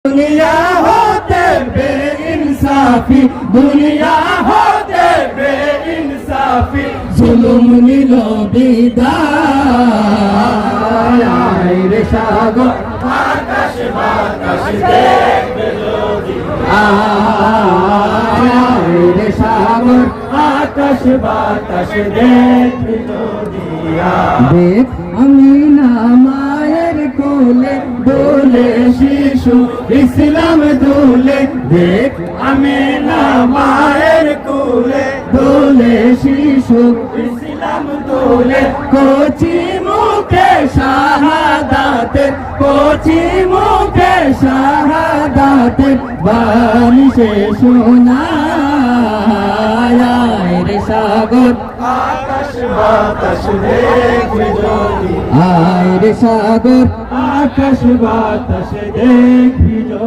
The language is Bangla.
दुनिया होते बेइंसाफी, दुनिया होते बेइंसाफी, जुलुम निलो বিদায়। আয় রে সাগর আকাশ বাতাস দেখবে যদি, আয় রে সাগর আকাশ বাতাস দেখবে যদি। দেখ আমিনা মায়ের কোলে দোলে শিশু ইসলাম দোলে, দেখ আমিনা মায়ের কোলে দোলে শিশু ইসলাম দোলে। কচি মুখে শাহাদাতে, কচি মুখে শাহাদাতে বাণী সে শোনায়। আয় রে সাগর আকাশ বাতাস দেখবে যদি, আয় রে সাগর আকাশ বাতাস দেখবি যদি।